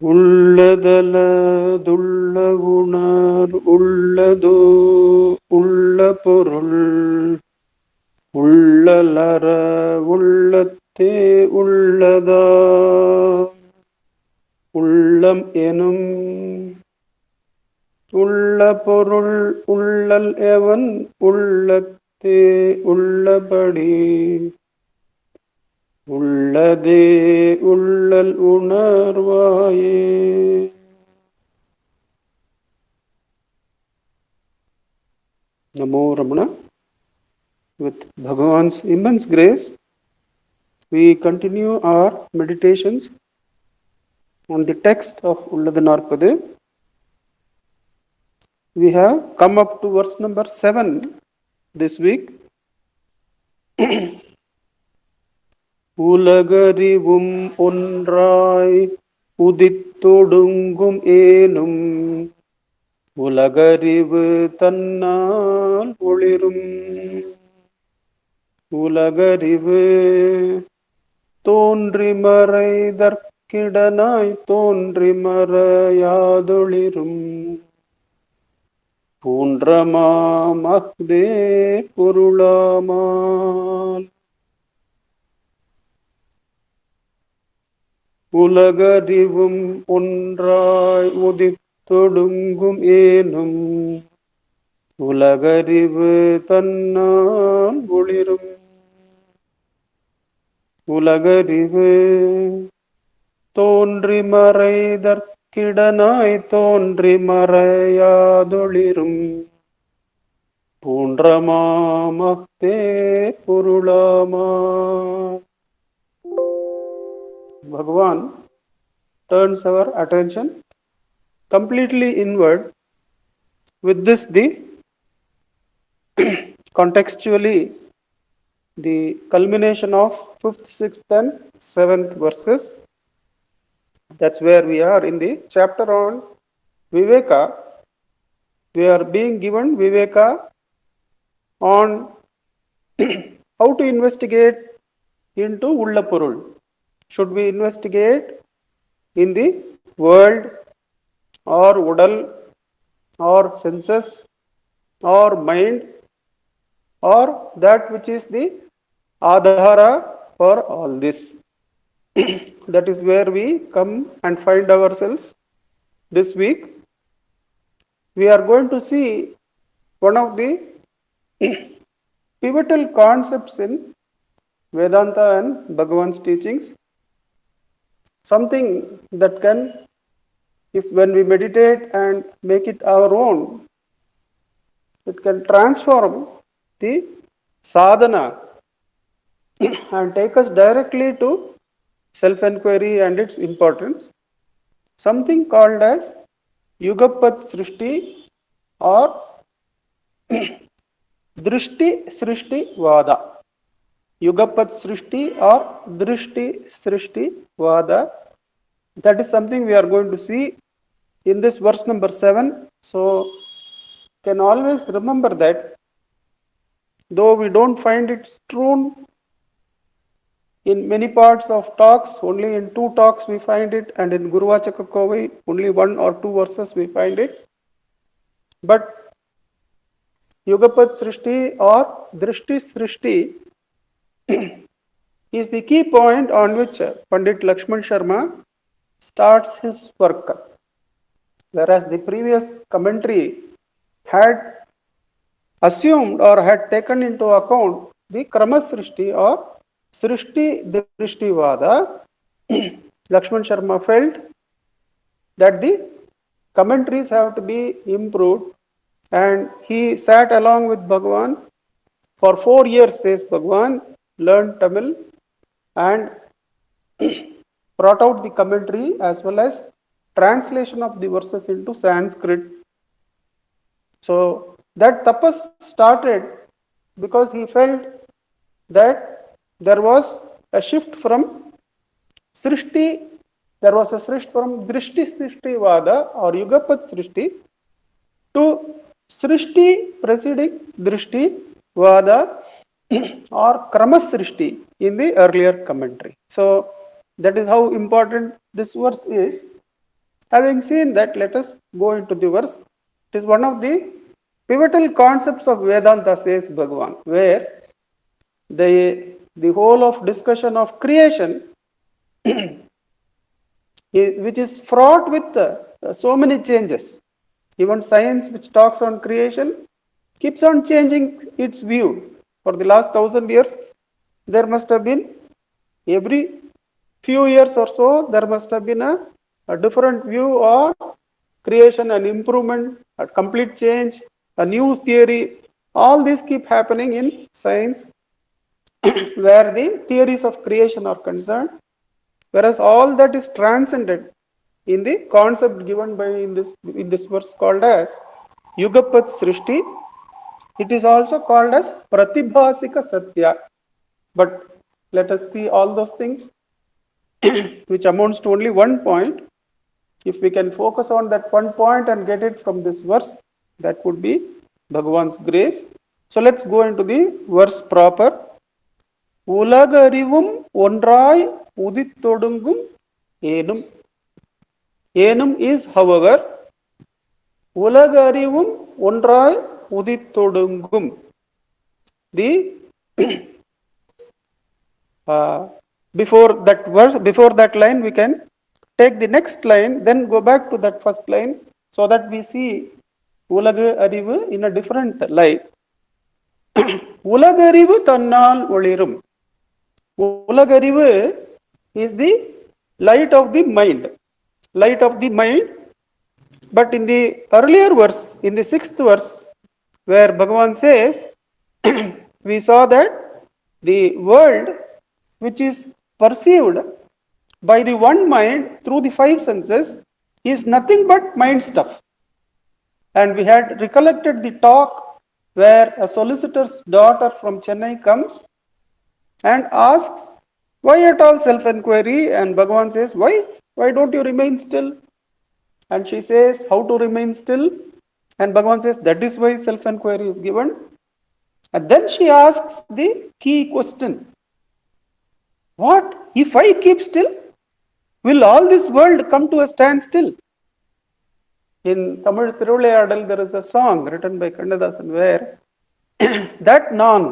உள்ளதலதுள்ள உணர் உள்ளதோ உள்ள பொருள் உள்ளலற உள்ளத்தே உள்ளதா உள்ளம் எனும் உள்ள பொருள் உள்ளல் எவன் உள்ளத்தே உள்ளபடி உள்ளதே உள்ளல் உணர்வாயே. Namo Ramana. With Bhagavan's immense grace, we continue our meditations on the text of Ulladu Narpadu. We have come up to verse number 7 this week. உலகறிவும் ஒன்றாய் உதித்தொடுங்கும் ஏனும் உலகறிவு தன்னால் ஒளிரும் உலகறிவு தோன்றி மறைதற்கிடனாய் தோன்றி மறையாதொளிரும் பூன்றமாமஃதே பொருளாமால் உலகறிவும் ஒன்றாய் உதித்தொடுங்கும் ஏனும் உலகறிவு தன்னால் ஒளிரும் உலகறிவு தோன்றி மறைதற்கிடனாய் தோன்றி மறையாதொளிரும் பூன்றமாமஃதே பொருளாமா. Bhagavan turns our attention completely inward. With this, the contextually the culmination of 5th, 6th and 7th verses. That's where we are in the chapter on Viveka. We are being given Viveka on how to investigate into Ulla Porul. Should we investigate in the world or Udal or senses or mind or that which is the Adhara for all this? That is where we come and find ourselves this week. We are going to see one of the pivotal concepts in Vedanta and Bhagavan's teachings. Something that can, if when we meditate and make it our own, it can transform the sadhana and take us directly to self-inquiry and its importance. Something called as Yugapat Srishti or Drishti Srishti Vada. Yugapat Srishti or Drishti Srishti Vada. That is something we are going to see in this verse number 7. So, can always remember that, though we don't find it strewn in many parts of talks, only in 2 talks we find it, and in Guruvachaka Kovai, only 1 or 2 verses we find it. But Yugapat Srishti or Drishti Srishti is the key point on which Pandit Lakshman Sharma starts his work. Whereas the previous commentary had assumed or had taken into account the Krama Srishti or Srishti Drishti Vada, Lakshman Sharma felt that the commentaries have to be improved, and he sat along with Bhagavan for 4 years, says Bhagavan, learned Tamil and brought out the commentary as well as translation of the verses into Sanskrit. So that tapas started because he felt that there was a shift from Srishti, there was a shift from Drishti Srishti Vada or Yugapat Srishti to Srishti preceding Drishti Vada or Krama Srishti in the earlier commentary. So that is how important this verse is. Having seen that, let us go into the verse. It is one of the pivotal concepts of Vedanta, says Bhagavan, where the whole of discussion of creation, which is fraught with so many changes. Even science, which talks on creation, keeps on changing its view. For the last 1,000 years, there must have been, every few years or so, there must have been a different view on creation, an improvement, a complete change, a new theory. All these keep happening in science where the theories of creation are concerned, whereas all that is transcended in the concept given by in this verse called as Yugapat Srishti. It is also called as Pratibhasika Satya. But let us see all those things, which amounts to only one point. If we can focus on that one point and get it from this verse, that would be Bhagavan's grace. So let's go into the verse proper. Ulagarivum ஒன்றாய் உதித்தொடுங்கும் ஏனும். ஏனும் is however. உலகறிவும் ஒன்றாய் உதித்தொடுங்கும். The before that verse, before that line, we can take the next line, then go back to that first line, so that we see உலகு அறிவு in a different light. உலகறிவு தன்னால் ஒளிரும். உலகறிவு is the light of the mind. Light of the mind. But in the earlier verse, in the 6th verse, where Bhagavan says, we saw that the world which is perceived by the one mind through the 5 senses is nothing but mind stuff. And we had recollected the talk where a solicitor's daughter from Chennai comes and asks, why at all self-inquiry? And Bhagavan says, why don't you remain still? And she says, how to remain still? And Bhagavan says, that is why self-inquiry is given. And then she asks the key question, what if I keep still? Will all this world come to a standstill? In Tamil Thiruvilayadal, there is a song written by Kannadasan where that non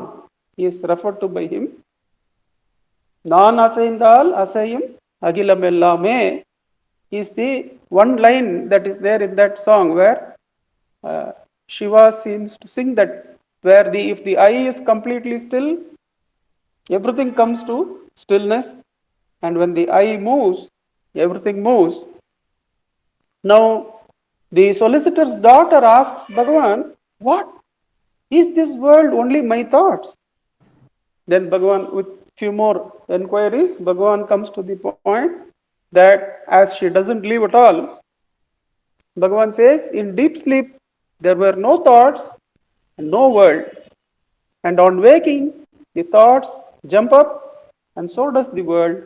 is referred to by him. நான் அசைந்தால் அசையும் அகிலம் எல்லாமே is the one line that is there in that song where Shiva seems to sing that, where if the eye is completely still, everything comes to stillness, and when the eye moves, everything moves. Now, the solicitor's daughter asks Bhagavan, what? Is this world only my thoughts? Then Bhagavan, with few more inquiries, Bhagavan comes to the point that as she doesn't leave at all, Bhagavan says, in deep sleep, there were no thoughts and no world. And on waking, the thoughts jump up, and so does the world.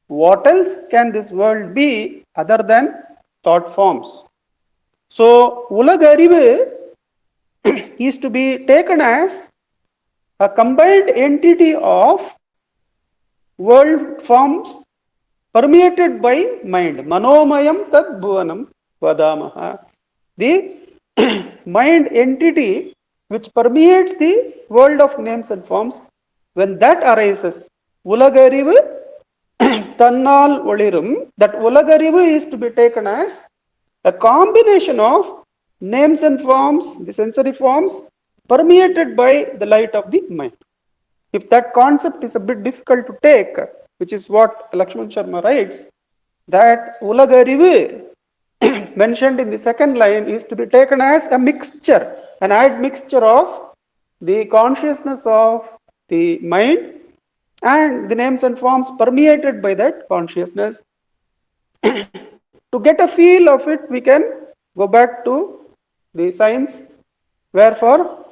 What else can this world be other than thought forms? So, Ulagarivu is to be taken as a combined entity of world forms permeated by mind. Manomayam tad bhuvanam vadamaha. The mind entity which permeates the world of names and forms, when that arises, ulagarivu tannal olirum, that ulagarivu is to be taken as a combination of names and forms, the sensory forms, permeated by the light of the mind. If that concept is a bit difficult to take, which is what Lakshman Sharma writes, that ulagarivu mentioned in the second line is to be taken as a mixture, an admixture of the consciousness of the mind and the names and forms permeated by that consciousness. To get a feel of it, we can go back to the science, where for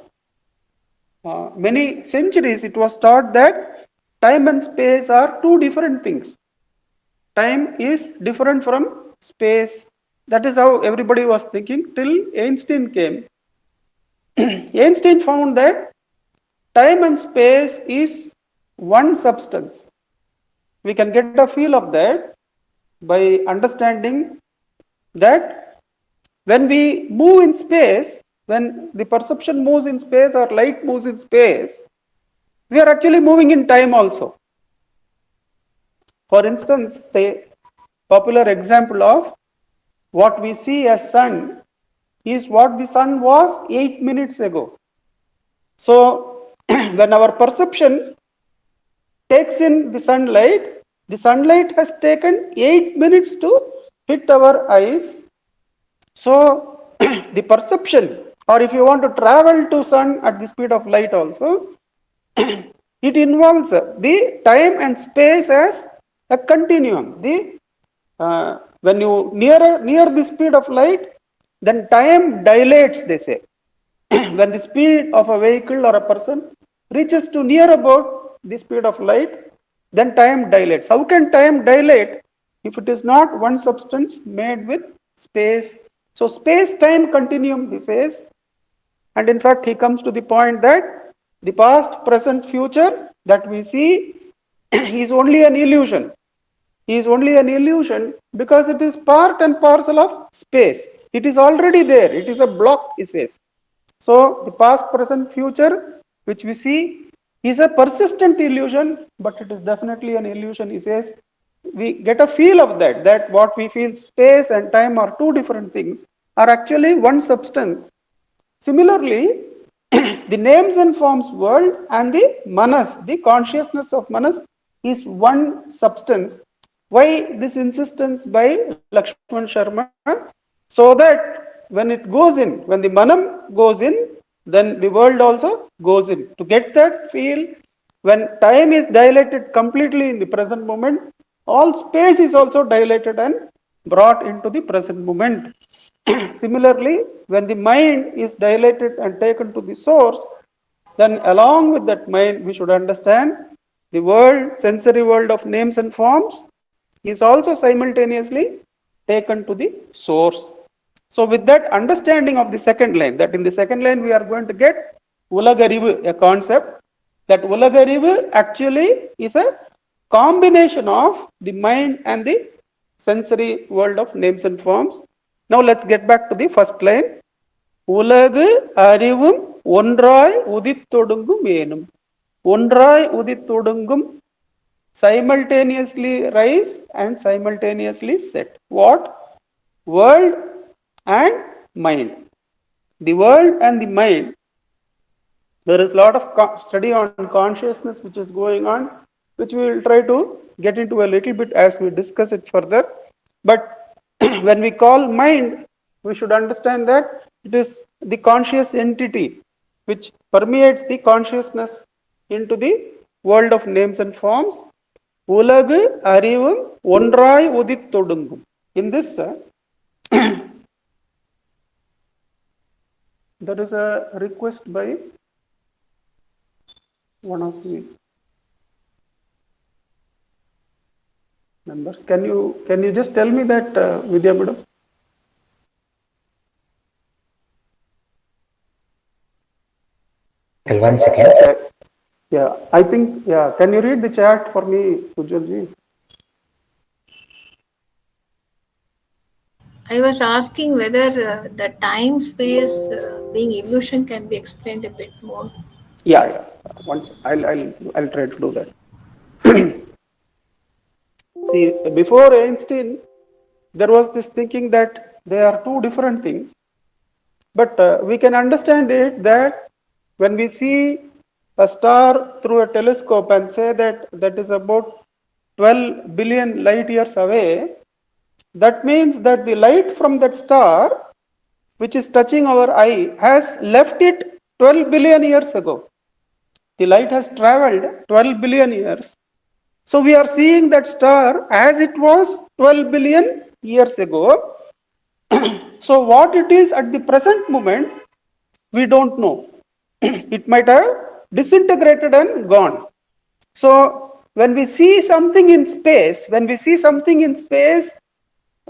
many centuries it was taught that time and space are two different things. Time is different from space. That is how everybody was thinking till Einstein came. Einstein found that time and space is one substance. We can get a feel of that by understanding that when we move in space, when the perception moves in space or light moves in space, we are actually moving in time also. For instance, the popular example of what we see as sun is what the sun was 8 minutes ago. So when our perception takes in the sunlight has taken 8 minutes to hit our eyes. So the perception, or if you want to travel to sun at the speed of light also, it involves the time and space as a continuum. When you near the speed of light, then time dilates, they say. When the speed of a vehicle or a person reaches to near about the speed of light, then time dilates. How can time dilate if it is not one substance made with space? So space-time continuum, he says. And in fact, he comes to the point that the past, present, future that we see is only an illusion. Is only an illusion because it is part and parcel of space. It is already there. It is a block, he says. So the past, present, future, which we see, is a persistent illusion, but it is definitely an illusion, he says. We get a feel of that what we feel space and time are two different things, are actually one substance. Similarly, the names and forms world and the manas, the consciousness of manas, is one substance. Why this insistence by Lakshman Sharma? So that when it goes in, when the manam goes in, then the world also goes in. To get that feel, when time is dilated completely in the present moment, all space is also dilated and brought into the present moment. Similarly, when the mind is dilated and taken to the source, then along with that mind, we should understand the world, sensory world of names and forms is also simultaneously taken to the source. So with that understanding of the second line, that in the second line we are going to get Ulagarivu, a concept, that Ulagarivu actually is a combination of the mind and the sensory world of names and forms. Now let's get back to the first line. Ulagu arivum ondrai udithudungum enum. Ondrai udithudungum, simultaneously rise and simultaneously set. What? World and mind. The world and the mind. There is a lot of study on consciousness which is going on, which we will try to get into a little bit as we discuss it further. But when we call mind, we should understand that it is the conscious entity which permeates the consciousness into the world of names and forms. Ulagu arivum ondrai udithudungum. In this, there is a request by one of the members. Can you just tell me that, Vidya Madam? One second. Yeah, I think, yeah. Can you read the chat for me, Ujjalji? I was asking whether the time space being illusion can be explained a bit more. Yeah. Once I'll try to do that. See, before Einstein, there was this thinking that they are two different things. But we can understand it that when we see a star through a telescope and say that is about 12 billion light years away, that means that the light from that star, which is touching our eye, has left it 12 billion years ago. The light has traveled 12 billion years. So we are seeing that star as it was 12 billion years ago. So what it is at the present moment, we don't know. It might have disintegrated and gone. So when we see something in space,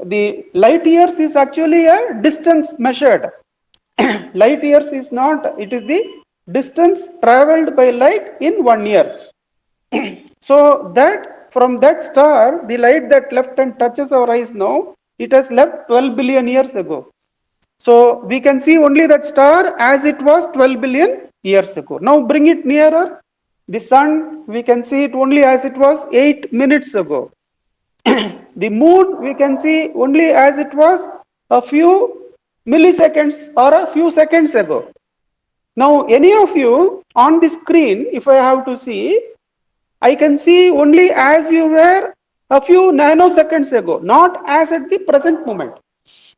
the light years is actually a distance measured. Light years is not, it is the distance traveled by light in 1 year. So that from that star, the light that left and touches our eyes now it has left 12 billion years ago. So we can see only that star as it was 12 billion years ago. Now bring it nearer. The sun, we can see it only as it was 8 minutes ago. The moon, we can see only as it was a few milliseconds or a few seconds ago. Now, any of you on the screen, if I have to see, I can see only as you were a few nanoseconds ago, not as at the present moment.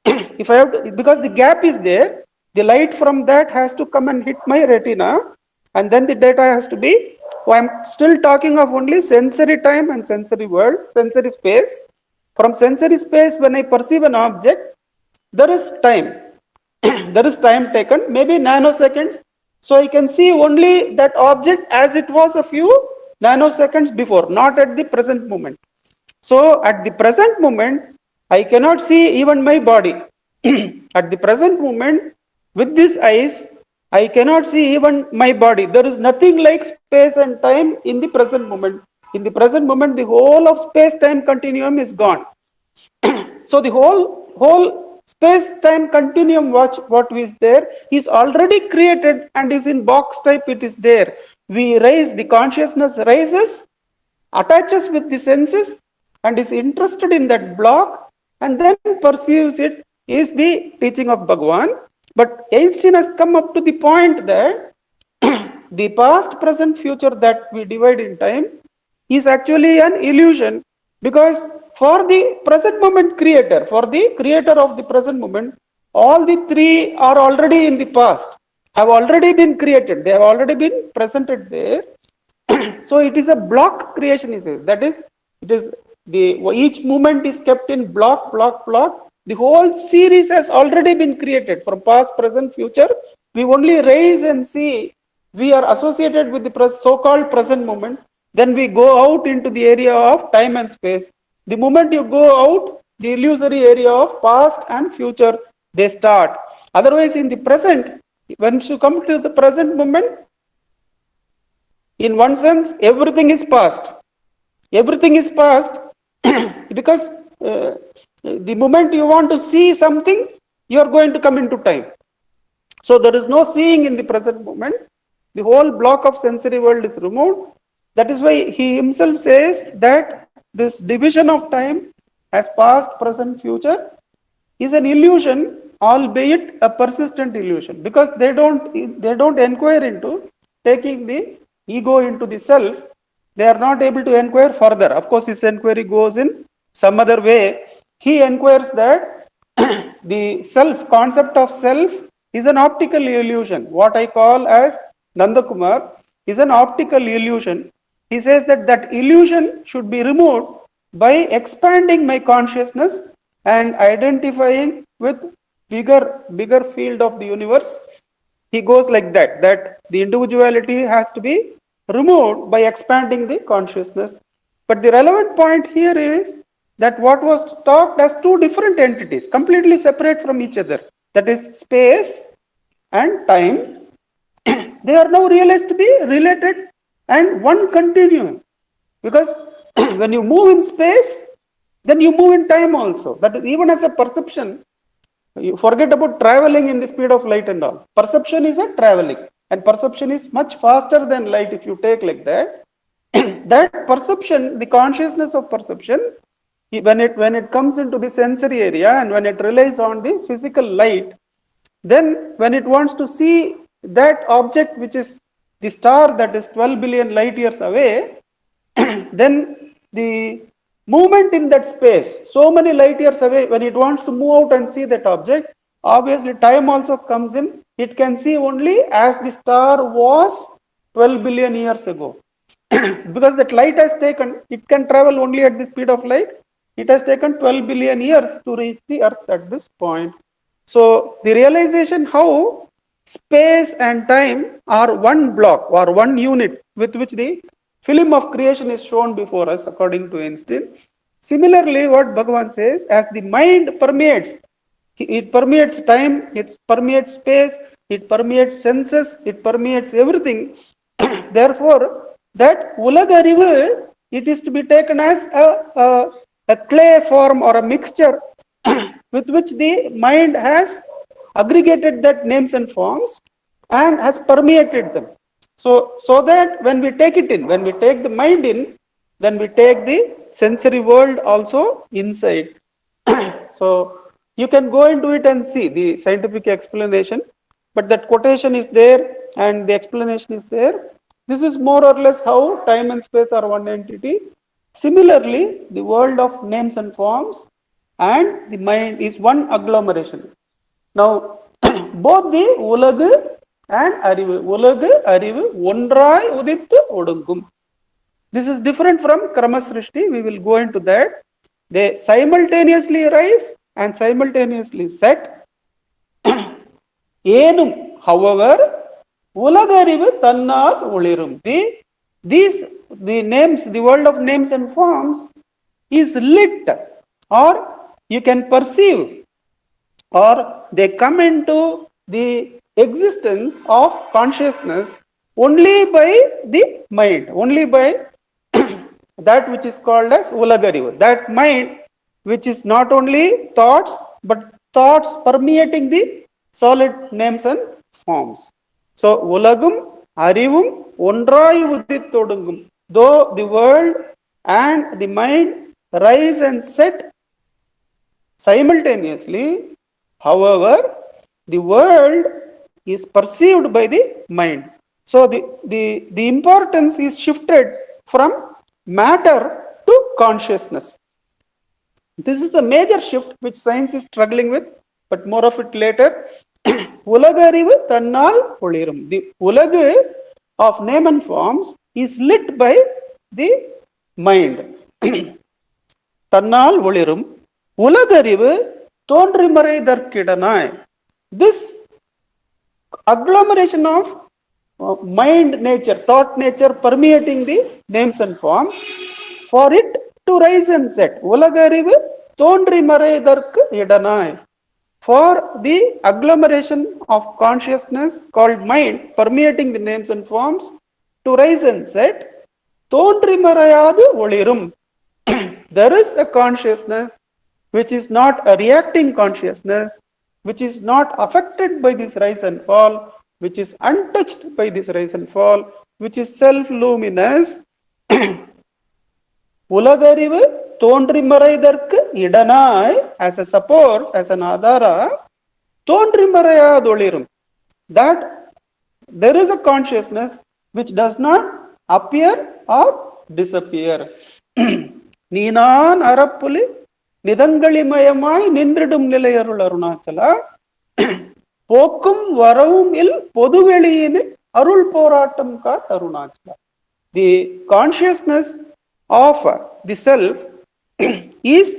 If I have to, because the gap is there, the light from that has to come and hit my retina, and then the data has to be. I'm still talking of only sensory time and sensory world, sensory space. From sensory space, when I perceive an object, there is time. There is time taken, maybe nanoseconds. So I can see only that object as it was a few nanoseconds before, not at the present moment. So at the present moment, I cannot see even my body. At the present moment, with these eyes, I cannot see even my body. There is nothing like space and time in the present moment. In the present moment, the whole of space-time continuum is gone. So the whole space-time continuum, what is there, is already created and is in box type. It is there. We raise, the consciousness rises, attaches with the senses, and is interested in that block, and then perceives it, is the teaching of Bhagavan. But Einstein has come up to the point that the past, present, future that we divide in time is actually an illusion, because for the present moment creator, for the creator of the present moment, all the three are already in the past, have already been created, they have already been presented there. So it is a block creation, he says. That is, it is each movement is kept in block. The whole series has already been created from past, present, future. We only raise and see. We are associated with the so-called present moment. Then we go out into the area of time and space. The moment you go out, the illusory area of past and future, they start. Otherwise, in the present, when you come to the present moment, in one sense, everything is past. Everything is past because the moment you want to see something, you are going to come into time. So there is no seeing in the present moment. The whole block of sensory world is removed. That is why he himself says that this division of time as past, present, future is an illusion, albeit a persistent illusion, because they don't inquire into taking the ego into the self. They are not able to inquire further. Of course, his inquiry goes in some other way. He inquires that the self, concept of self, is an optical illusion. What I call as Nandakumar is an optical illusion. He says that that illusion should be removed by expanding my consciousness and identifying with bigger field of the universe. He goes like that the individuality has to be removed by expanding the consciousness. But the relevant point here is that what was talked as two different entities, completely separate from each other, that is space and time, they are now realized to be related and one continuum. Because when you move in space, then you move in time also. That is, even as a perception, you forget about traveling in the speed of light and all. Perception is a traveling, and perception is much faster than light if you take like that. That perception, the consciousness of perception, when it comes into the sensory area and when it relies on the physical light, then when it wants to see that object which is the star that is 12 billion light years away, then the movement in that space, so many light years away, when it wants to move out and see that object, obviously time also comes in. It can see only as the star was 12 billion years ago. Because that light has taken, it can travel only at the speed of light. It has taken 12 billion years to reach the earth at this point. So the realization how space and time are one block or one unit with which the film of creation is shown before us, according to Einstein. Similarly, what Bhagavan says, as the mind permeates, it permeates time, it permeates space, it permeates senses, it permeates everything. Therefore, that Ulladu, it is to be taken as a clay form or a mixture with which the mind has aggregated that names and forms and has permeated them. So that when we take it in, when we take the mind in, then we take the sensory world also inside. So you can go into it and see the scientific explanation, but that quotation is there and the explanation is there. This is more or less how time and space are one entity. Similarly, the world of names and forms and the mind is one agglomeration. Now, both the உலகு and அறிவு, உலகு அறிவு ஒன்றாய் உதித்து ஒடுங்கும். This is different from Krama Srishti. We will go into that. They simultaneously rise and simultaneously set. ஏனும், however, உலகறிவு தன்னால் ஒளிரும். The names, the world of names and forms is lit, or you can perceive, or they come into the existence of consciousness only by the mind, only by that which is called as ulagarivu, that mind which is not only thoughts but thoughts permeating the solid names and forms. So ulagum arivum ஒன்றாய் உதித்தொடுங்கும். Though the world and the mind rise and set simultaneously, however, the world is perceived by the mind. So the importance is shifted from matter to consciousness. This is a major shift which science is struggling with, but more of it later. உலகறிவு தன்னால் ஒளிரும். The உலகு of name and forms is lit by the mind. தன்னால் ஒளிரும். உலகறிவு தோன்றிமறைதற்கிடனாய். This agglomeration of mind nature, thought nature permeating the names and forms, for it to rise and set. உலகறிவு தோன்றிமறைதற்கு இடனாய். For the agglomeration of consciousness called mind permeating the names and forms to rise and set, தோன்றிமறையாது ஒளிரும். There is a consciousness which is not a reacting consciousness, which is not affected by this rise and fall, which is untouched by this rise and fall, which is self-luminous. உலகறிவு தோன்றிமறைதற்கு இடனாய், as a support, as an adhara, தோன்றிமறையாதொளிரும். That there is a consciousness which does not appear or disappear. நீனான் அறப்புலி நிதங்களிமயமாய் நின்றிடும் நிலையருள் Arunachala, போக்கும் வரவும் இல் பொதுவெளியினு அருள் போராட்டம் God Arunachala. The consciousness of the self is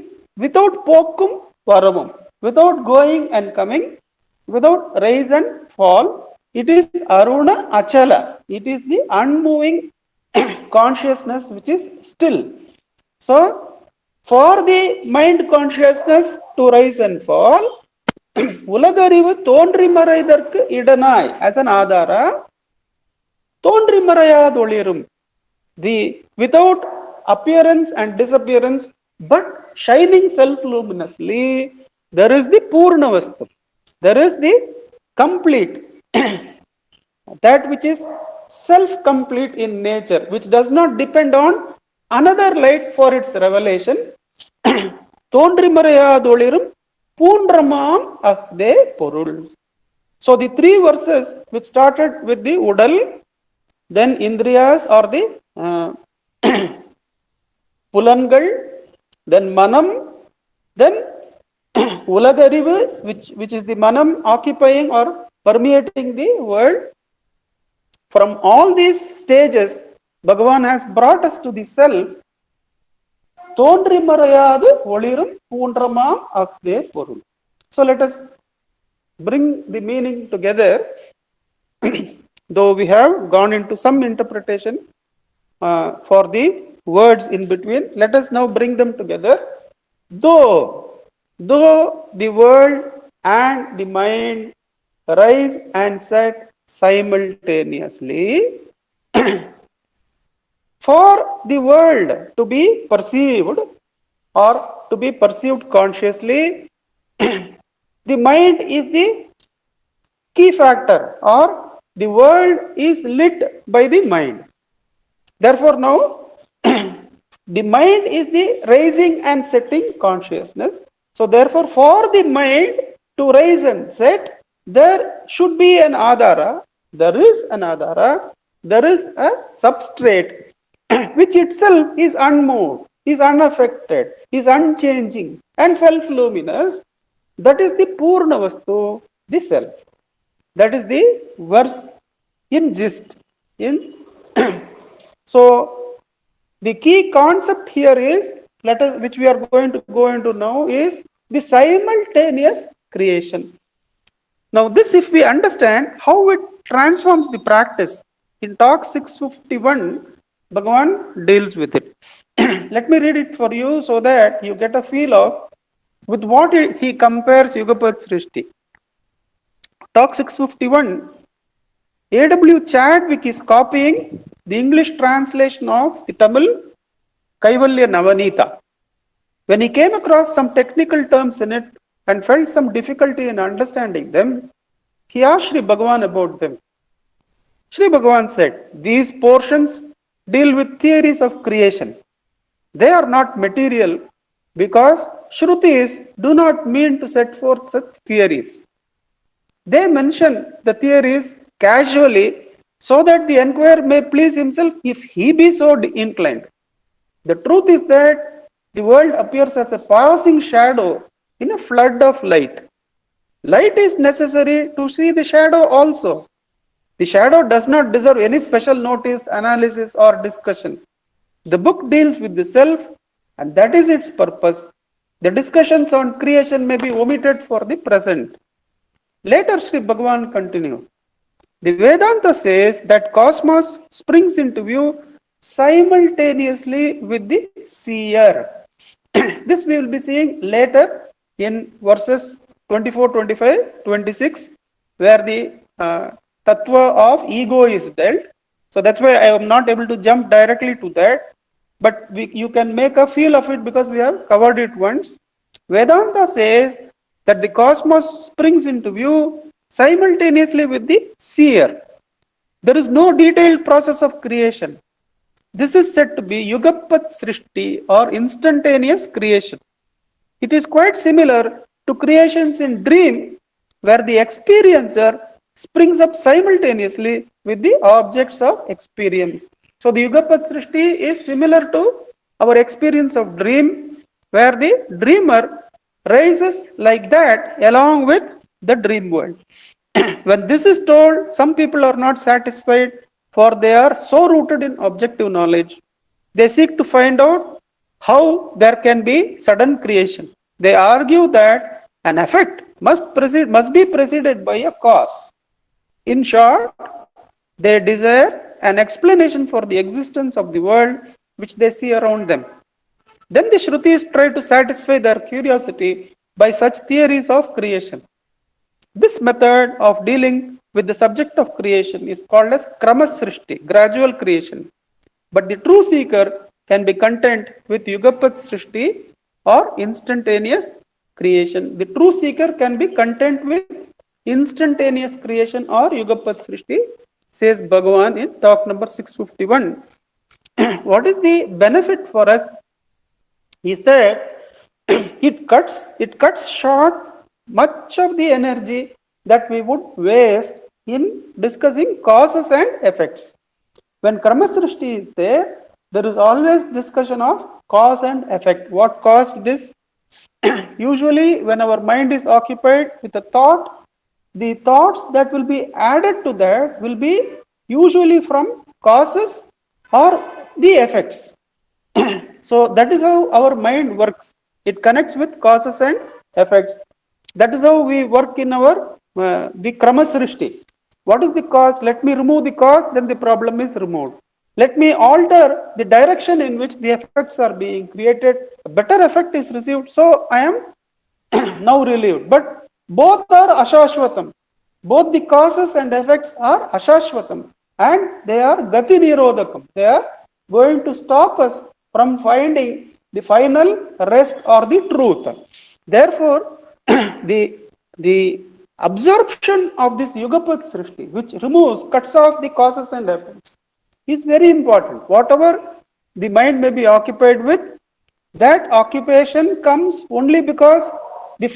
without pokum varavum, without going and coming, without rise and fall. It is aruna achala. It is the unmoving consciousness which is still. So for the mind consciousness to rise and fall, உலகறிவு தோன்றிமறைதற்கு இடனாய், as an adhara, தோன்றிமறையாதொளிரும். The without appearance and disappearance, but shining self-luminously, there is the Purna Vastu. There is the complete, that which is self-complete in nature, which does not depend on another light for its revelation. தோன்றிமறையாதொளிரும் பூன்றமாம் அக்தே பொருள். So the three verses which started with the udal, then indriyas or the புலன்கள், then manam, then ulagarivu, which is the manam occupying or permeating the world. From all these stages, Bhagavan has brought us to the self. தோன்றிமறையாது ஒளிரும் பூன்றமாம் அக்தே பொருள். So let us bring the meaning together. Though we have gone into some interpretation for the words in between, let us now bring them together. Though the world and the mind rise and set simultaneously, for the world to be perceived or to be perceived consciously, The mind is the key factor, or the world is lit by the mind. Therefore, now the mind is the raising and setting consciousness. So, therefore, for the mind to raise and set, there should be an adhara, there is an adhara, there is a substrate which itself is unmoved, is unaffected, is unchanging, and self luminous. That is the Purna Vastu, the self. That is the verse in gist. In so the key concept here is, which we are going to go into now, is the simultaneous creation. Now, this, if we understand how it transforms the practice, in talk 651, Bhagavan deals with it. Let me read it for you so that you get a feel of with what he compares Yugapat Srishti. Talk 651, A.W. Chadwick is copying the English translation of the Tamil Kaivalya Navanita. When he came across some technical terms in it and felt some difficulty in understanding them, he asked Sri Bhagavan about them. Sri Bhagavan said, these portions deal with theories of creation. They are not material because Shrutis do not mean to set forth such theories. They mention the theories casually so that the enquirer may please himself if he be so inclined. The truth is that the world appears as a passing shadow in a flood of light. Light is necessary to see the shadow also. The shadow does not deserve any special notice, analysis, or discussion. The book deals with the self, and that is its purpose. The discussions on creation may be omitted for the present. Later, Sri Bhagavan continued. The Vedanta says that cosmos springs into view simultaneously with the seer. This we will be seeing later in verses 24, 25, 26, where the tattva of ego is dealt. So that's why I am not able to jump directly to that. But you can make a feel of it because we have covered it once. Vedanta says that the cosmos springs into view simultaneously with the seer. There is no detailed process of creation. This is said to be Yugapat Srishti, or instantaneous creation. It is quite similar to creations in dream, where the experiencer springs up simultaneously with the objects of experience. So the Yugapat Srishti is similar to our experience of dream, where the dreamer rises like that along with the dream world. When this is told, some people are not satisfied, for they are so rooted in objective knowledge. They seek to find out how there can be sudden creation. They argue that an effect must be preceded by a cause. In short, they desire an explanation for the existence of the world which they see around them. Then the Shrutis try to satisfy their curiosity by such theories of creation. This method of dealing with the subject of creation is called as Krama Srishti, gradual creation. But the true seeker can be content with Yugapat Srishti, or instantaneous creation. The true seeker can be content with instantaneous creation or Yugapat Srishti, says Bhagavan in talk number 651. What is the benefit for us is that it cuts short much of the energy that we would waste in discussing causes and effects. When Karma Srishti is there, there is always discussion of cause and effect. What caused this? Usually, when our mind is occupied with a thought, the thoughts that will be added to that will be usually from causes or the effects. So that is how our mind works. It connects with causes and effects. That is how we work in our the Krama Srishti. What is the cause? Let me remove the cause, then the problem is removed. Let me alter the direction in which the effects are being created. A better effect is received, so I am now relieved. But both are ashashvatam. Both the causes and effects are ashashvatam, and they are gati nirodhakam. They are going to stop us from finding the final rest or the truth. Therefore, the absorption of this Yugapat Srishti, which removes, cuts off the causes and effects, is very important. Whatever the mind may be occupied with, that occupation comes only because the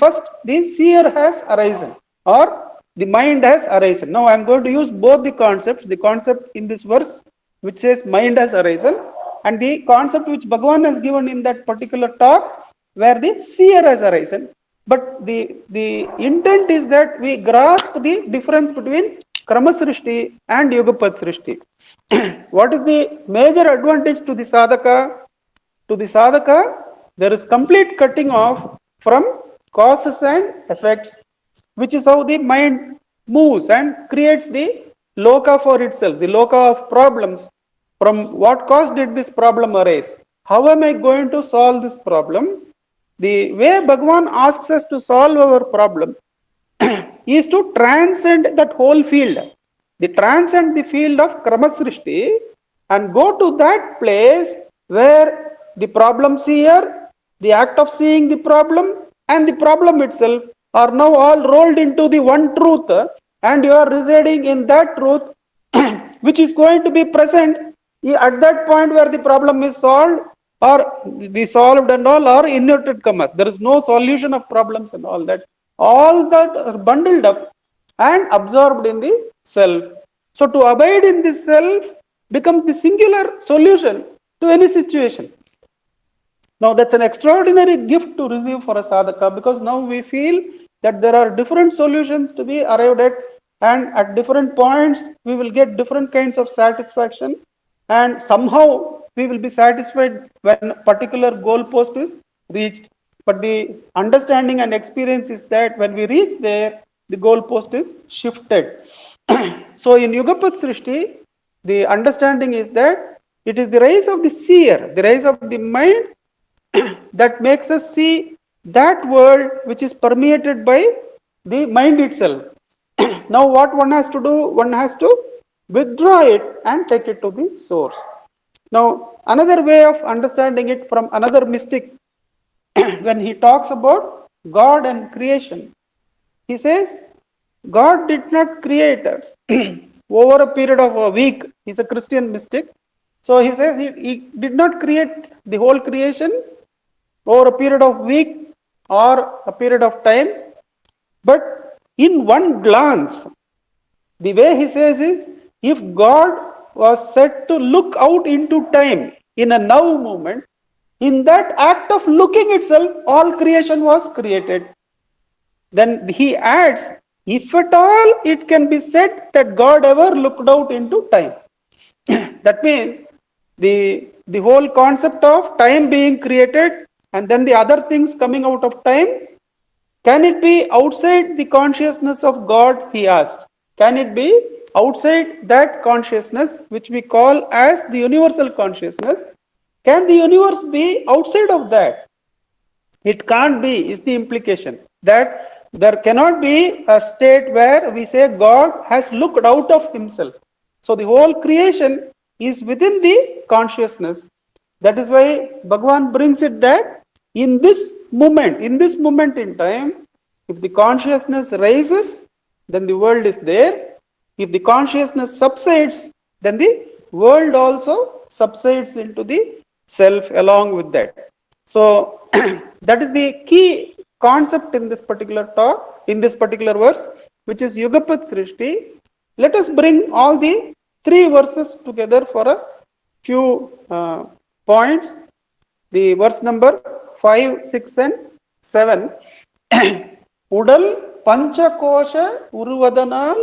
seer has arisen or the mind has arisen. Now I am going to use both the concepts, the concept in this verse which says mind has arisen and the concept which Bhagavan has given in that particular talk where the seer has arisen. But the intent is that we grasp the difference between Krama Srishti and Yugapat Srishti. What is the major advantage to the sadhaka? To the sadhaka, there is complete cutting off from causes and effects, which is how the mind moves and creates the loka for itself, the loka of problems. From what cause did this problem arise? How am I going to solve this problem? The way Bhagavan asks us to solve our problem is to transcend that whole field. The transcend the field of Krama Srishti and go to that place where the problem seer, the act of seeing the problem, and the problem itself are now all rolled into the one truth, and you are residing in that truth, which is going to be present at that point where the problem is solved or the solved and all are inverted commas. There is no solution of problems and all that. All that are bundled up and absorbed in the self. So to abide in the self becomes the singular solution to any situation. Now that's an extraordinary gift to receive for a sadhaka, because now we feel that there are different solutions to be arrived at, and at different points we will get different kinds of satisfaction, and somehow we will be satisfied when a particular goal post is reached. But the understanding and experience is that when we reach there, the goal post is shifted. So in Yugapat Srishti, the understanding is that it is the rise of the seer, the rise of the mind that makes us see that world which is permeated by the mind itself. Now what one has to do? One has to withdraw it and take it to the source. Now another way of understanding it from another mystic, when he talks about God and creation, he says God did not create over a period of a week. He's a Christian mystic. So he says he did not create the whole creation over a period of week or a period of time, but in one glance. The way he says is, if God was set to look out into time in a now moment, in that act of looking itself, all creation was created. Then he adds, if at all it can be said that God ever looked out into time. That means the whole concept of time being created and then the other things coming out of time, can it be outside the consciousness of God, he asks. Can it be outside that consciousness which we call as the universal consciousness? Can the universe be outside of that? It can't be, is the implication. That there cannot be a state where we say God has looked out of himself. So the whole creation is within the consciousness. That is why Bhagavan brings it that in this moment in time, if the consciousness rises, then the world is there. If the consciousness subsides, then the world also subsides into the self along with that. So that is the key concept in this particular talk, in this particular verse, which is Yugapat Srishti. Let us bring all the three verses together for a few points. The verse number 5, 6 and 7. உடல் பஞ்சகோஷ உருவதனால்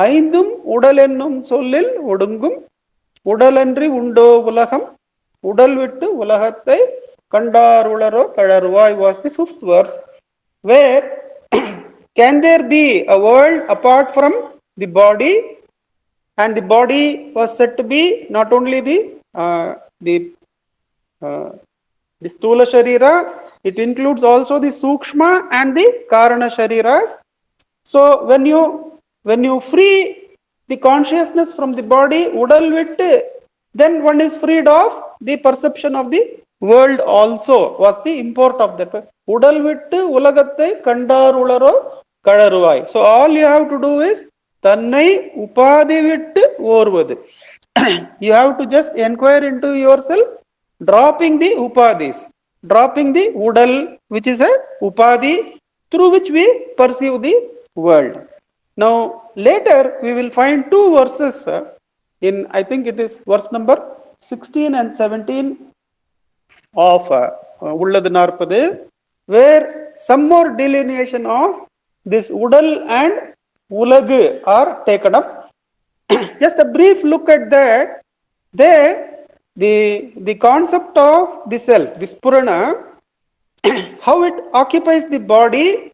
ஐந்தும் உடல் என்னும் சொல்லில் ஒடுங்கும் உடலன்றி உண்டோ உலகம் உடல் விட்டு உலகத்தை கண்டாருளரோ கழறுவாய் was the fifth verse, where can there be a world apart from the body, and the body was said to be not only the Stula Sharira, it includes also the Sukshma and the Karana Shariras. So when you free the consciousness from the body, Udal Vittu, then one is freed of the perception of the world also was the import of that. Udal vittu ulagathai kandarularo kalaruvaai. So all you have to do is tannai upadi vittu orvadu. You have to just inquire into yourself, dropping the upadis, dropping the udal, which is a upadi through which we perceive the world. Now later we will find two verses in, I think it is verse number 16 and 17 of Ulladu Narpadu, where some more delineation of this Udal and Ulagu are taken up. Just a brief look at that. There, the concept of the self, this Purana, how it occupies the body,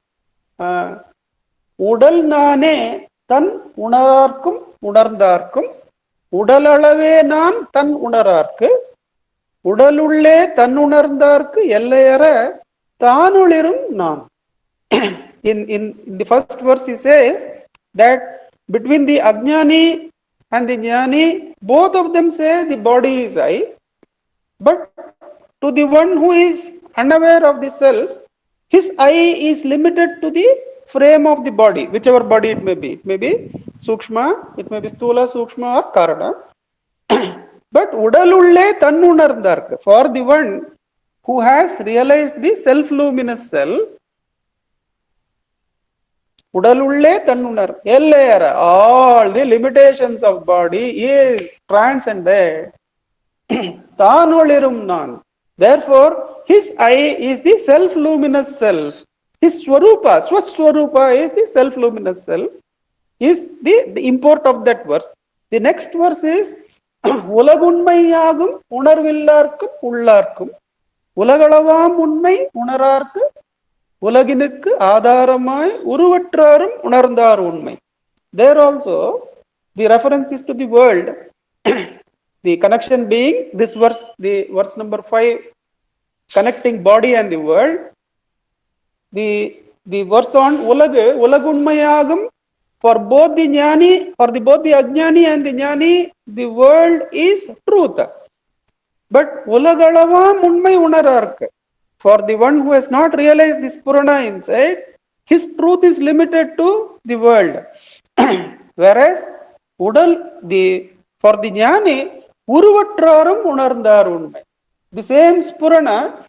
Udal nane tan unararkum unarndarkum, Udalalawe nan tan unararku, Udalulle tannunarndarku ellayara tanulirum nan. In the first verse he says that between the Ajnani and the Jnani, both of them say the body is I, but to the one who is unaware of the self, his I is limited to the frame of the body, whichever body it may be. It may be Sukshma, it may be Stula, Sukshma or Karana. But Udalulle tannunarndarku, for the one who has realized the self-luminous self, Udalulle tannunar, ellayara, all the limitations of body is transcended. Tanulirum nan. Therefore, his I is the self-luminous self. His Swarupa, Swaswarupa is the self-luminous self, is the import of that verse. The next verse is Ulagunmayagum Unarvillarkum Ullarkum Ulagalavam Unmai Unararku Ulaginukku Adharamai Uruvatrarum Unarndar Unmai. There also the reference is to the world. The connection being this verse, the verse number 5, connecting body and the world. The verse on Ulagunmayagam, for both the Jnani, for both the Ajnani and the Jnani, the world is truth. But Ulagalava Munmai Unararka, for the one who has not realized this Purana inside, his truth is limited to the world. Whereas for the Jnani, Uruvatrarum Unarndar Unmai. The same Spurana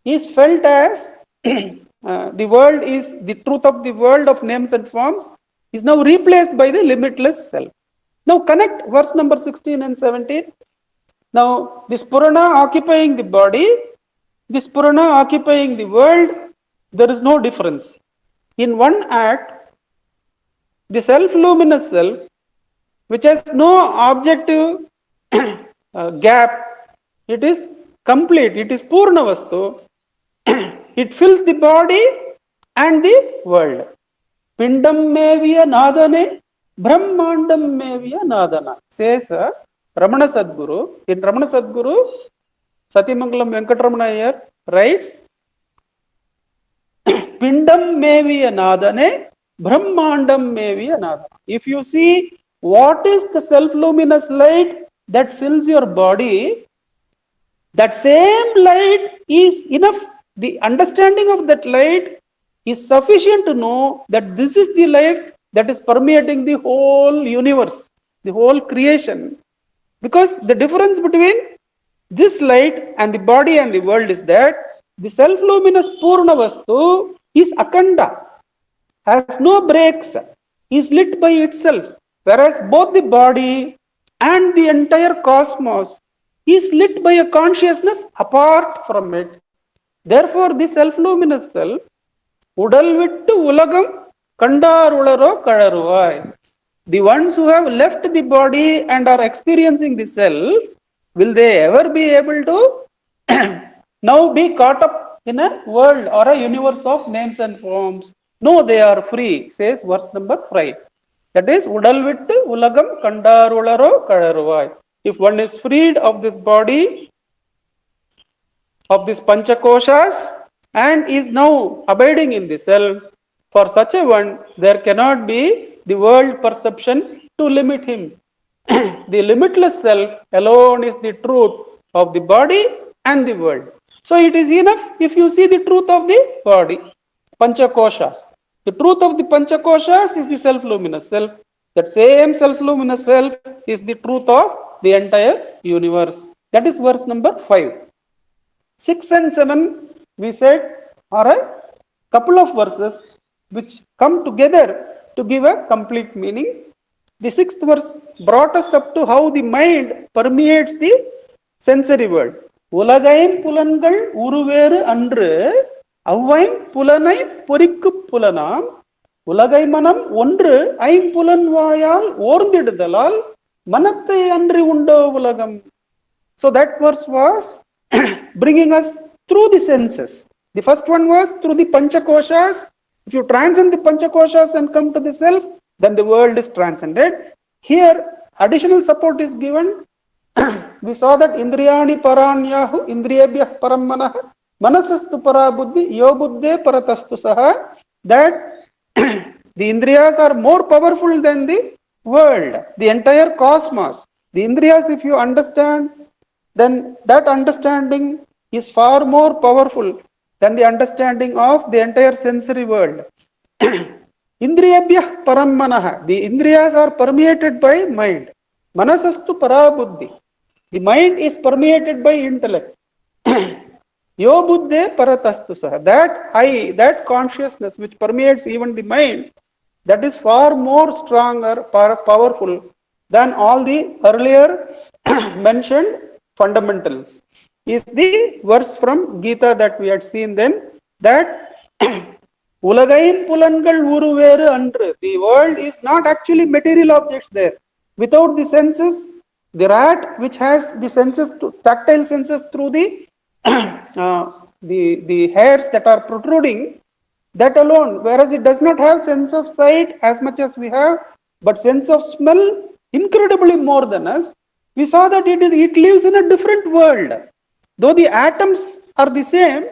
is felt as the world is the truth of the world of names and forms is now replaced by the limitless self. Now connect verse number 16 and 17. Now this Purana occupying the body, this Purana occupying the world, there is no difference. In one act, the self-luminous self, which has no objective gap, it is complete, it is Purna Vastu. It fills the body and the world. Pindam meviya nadane, Brahmandam meviya nadana, says Ramana Sadguru. In Ramana Sadguru, Satimangalam Venkatramana Iyer writes, Pindam meviya nadane, Brahmandam meviya nadana. If you see what is the self-luminous light that fills your body, that same light is enough. The understanding of that light is sufficient to know that this is the light that is permeating the whole universe, the whole creation. Because the difference between this light and the body and the world is that the self-luminous Purna Vastu is Akanda, has no breaks, is lit by itself. Whereas both the body and the entire cosmos is lit by a consciousness apart from it. Therefore, the self-luminous self, Udal vittu ulagam kandarularo kalaruvai. The ones who have left the body and are experiencing the self, will they ever be able to now be caught up in a world or a universe of names and forms? No, they are free, says verse number 5. That is, Udal vittu ulagam kandarularo kalaruvai. If one is freed of this body, of these Panchakoshas, and is now abiding in the self, for such a one, there cannot be the world perception to limit him. The limitless self alone is the truth of the body and the world. So it is enough if you see the truth of the body, Panchakoshas. The truth of the Panchakoshas is the self-luminous self. That same self-luminous self is the truth of the entire universe. That is verse number 5. 6 and 7 we said are a couple of verses which come together to give a complete meaning. The 6th verse brought us up to how the mind permeates the sensory world. உலகைம் புலன்கள் உருவேறு அன்று அவ்வைம் புலனை பொறிக்கு புலனாம் உலகை மனம் ஒன்று ஐம்புலன் வாயால் ஓர்ந்திடுதலால் மனத்தை அன்றி உண்டோ உலகம். So that verse was bringing us through the senses. The first one was through the Panchakoshas. If you transcend the Panchakoshas and come to the self, then the world is transcended. Here, additional support is given. We saw that Indriyani Paranyahu, Indriyabhyah Parammanah, Manasastu Parabuddhi, Yobuddhe Paratastu Saha, that the Indriyas are more powerful than the world, the entire cosmos. The Indriyas, if you understand, then that understanding is far more powerful than the understanding of the entire sensory world. Indriyabhyah Parammanah, the Indriyas are permeated by mind. Manasastu Parabuddhi, the mind is permeated by intellect. Yobuddhe Paratastu Saha, that I, that consciousness which permeates even the mind, that is far more stronger, powerful than all the earlier mentioned fundamentals. Is the verse from Gita that we had seen then, that உலகையும் புலன்கள் உருவேறு அன்று. The world is not actually material objects there. Without the senses, the rat which has the senses, tactile senses through the hairs that are protruding, that alone, whereas it does not have sense of sight as much as we have, but sense of smell incredibly more than us, we saw that it lives in a different world. Though the atoms are the same,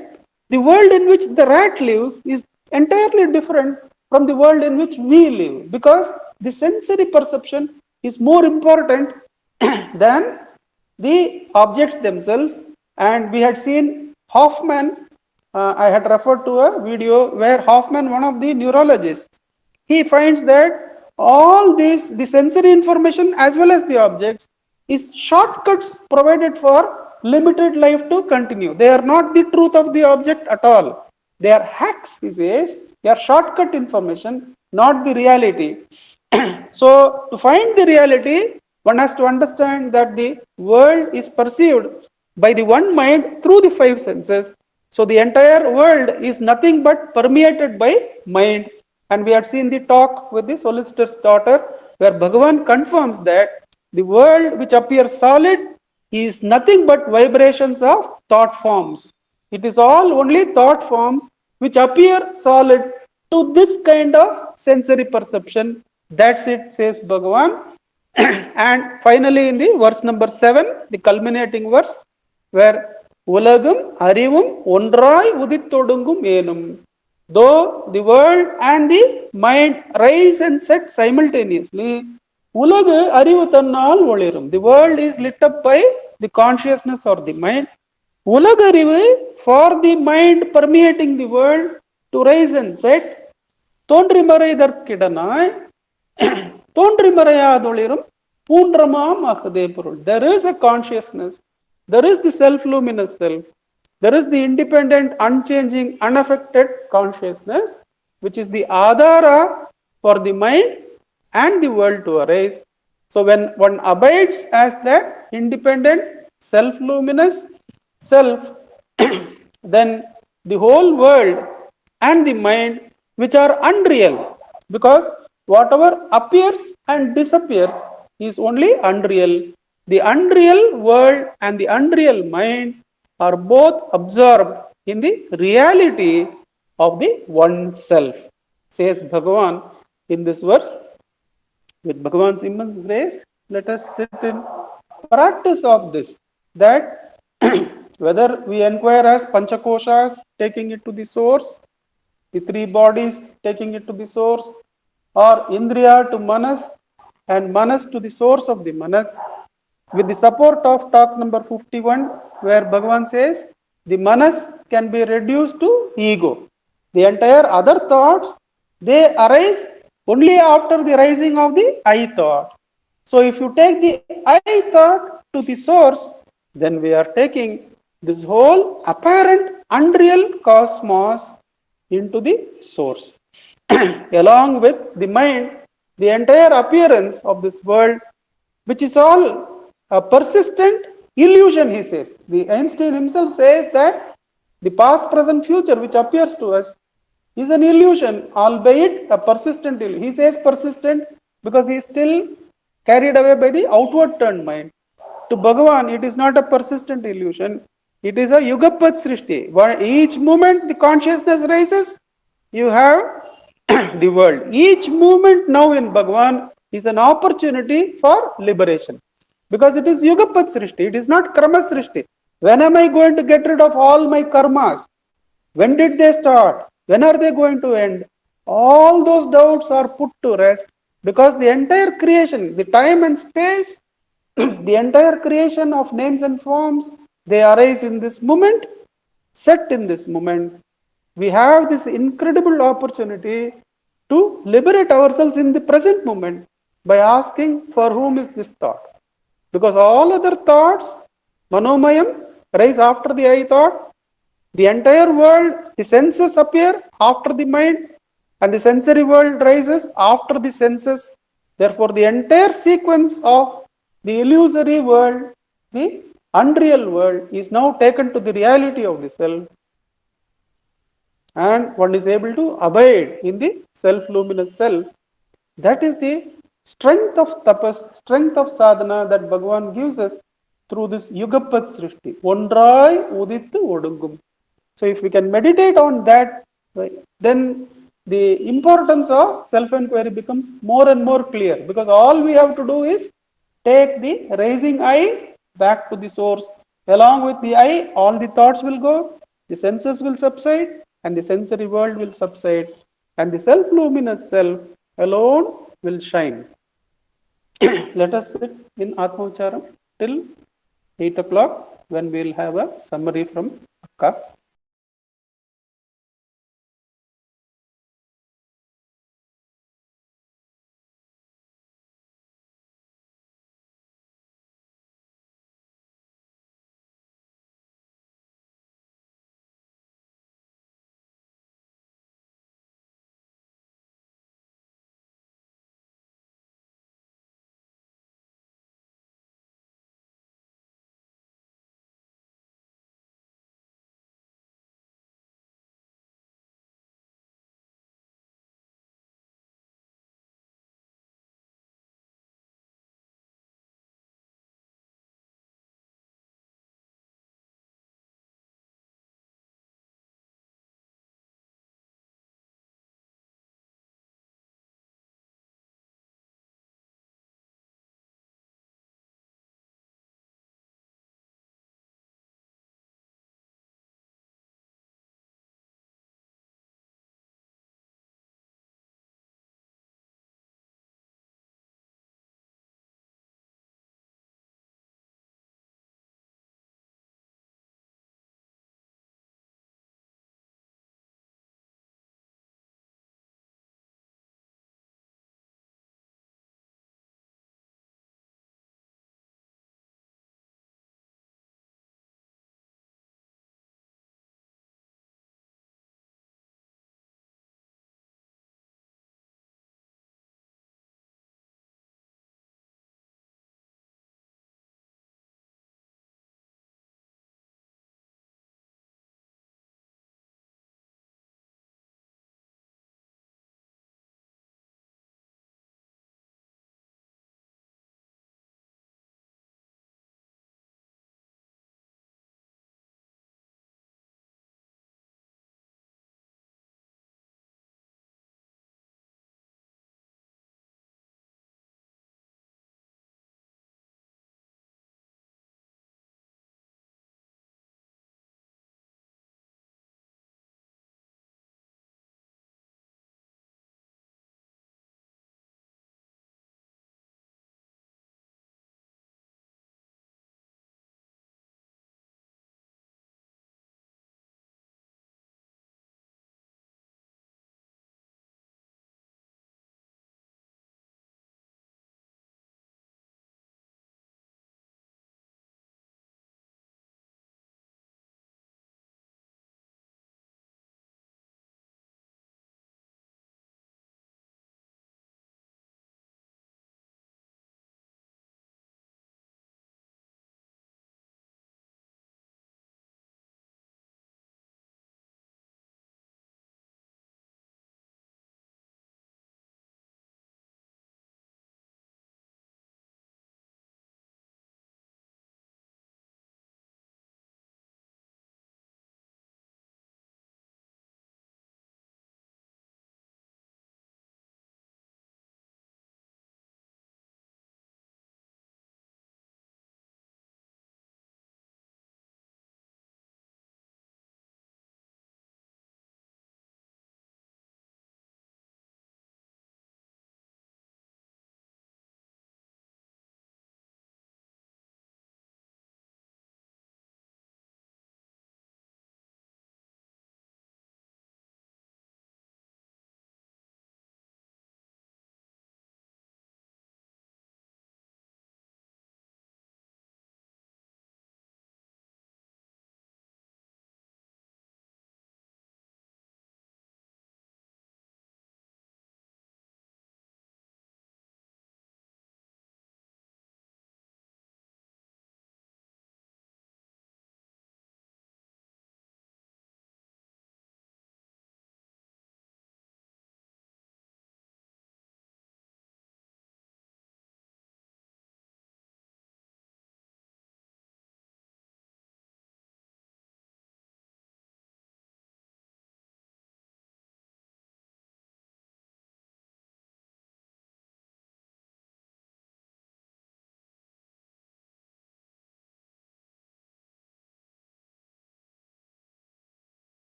the world in which the rat lives is entirely different from the world in which we live, because the sensory perception is more important than the objects themselves. And we had seen Hoffman, I had referred to a video where Hoffman, one of the neurologists, he finds that all these, the sensory information as well as the objects, is shortcuts provided for limited life to continue. They are not the truth of the object at all. They are hacks, he says. They are shortcut information, not the reality. So, to find the reality, one has to understand that the world is perceived by the one mind through the five senses. So, the entire world is nothing but permeated by mind. And we had seen the talk with the solicitor's daughter, where Bhagavan confirms that the world which appears solid is nothing but vibrations of thought forms. It is all only thought forms which appear solid to this kind of sensory perception. That's it, says Bhagavan. And finally in the verse number 7, the culminating verse, where Ulagum Arivum Ondrai Uditodungum Enum. Though the world and the mind rise and set simultaneously, Ulagu Arivu Tannal Olirum. The world is lit up by the consciousness or the mind. Ulagarivu, for the mind permeating the world to rise and set, Tondrimarai Tondrimarayadolirum, Pundramam Akadepurul. There is a consciousness, there is the self-luminous self, there is the independent, unchanging, unaffected consciousness, which is the Adhara for the mind and the world to arise. So when one abides as that independent, self-luminous self, then the whole world and the mind, which are unreal, because whatever appears and disappears is only unreal. The unreal world and the unreal mind are both absorbed in the reality of the one self, says Bhagavan in this verse. With Bhagavan's immense grace, let us sit in practice of this, that whether we inquire as Panchakoshas, taking it to the source, the three bodies taking it to the source, or Indriya to Manas, and Manas to the source of the Manas, with the support of talk number 51, where Bhagavan says the manas can be reduced to ego. The entire other thoughts, they arise only after the rising of the I thought. So if you take the I thought to the source, then we are taking this whole apparent unreal cosmos into the source. Along with the mind, the entire appearance of this world, which is all a persistent illusion, he says. The Einstein himself says that the past, present, future, which appears to us, is an illusion, albeit a persistent illusion. He says persistent because he is still carried away by the outward turned mind. To Bhagavan, it is not a persistent illusion. It is a yugapat srishti. Where each moment the consciousness rises, you have the world. Each movement now in Bhagavan is an opportunity for liberation. Because it is yugapat srishti, it is not krama srishti. When am I going to get rid of all my karmas? When did they start? When are they going to end? All those doubts are put to rest because the entire creation, the time and space, the entire creation of names and forms, they arise in this moment, set in this moment. We have this incredible opportunity to liberate ourselves in the present moment by asking for whom is this thought. Because all other thoughts, manomayam, rise after the I thought. The entire world, the senses appear after the mind, and the sensory world rises after the senses. Therefore, the entire sequence of the illusory world, the unreal world, is now taken to the reality of the self, and one is able to abide in the self-luminous self. That is the strength of tapas, strength of sadhana that Bhagavan gives us through this yugapat srishti. Ondrai udittu odungum. So if we can meditate on that, then the importance of self-inquiry becomes more and more clear, because all we have to do is take the rising I back to the source. Along with the I, all the thoughts will go, the senses will subside, and the sensory world will subside, and the self-luminous self alone will shine. Let us sit in Atmavicharam till 8 o'clock, when we will have a summary from Akka.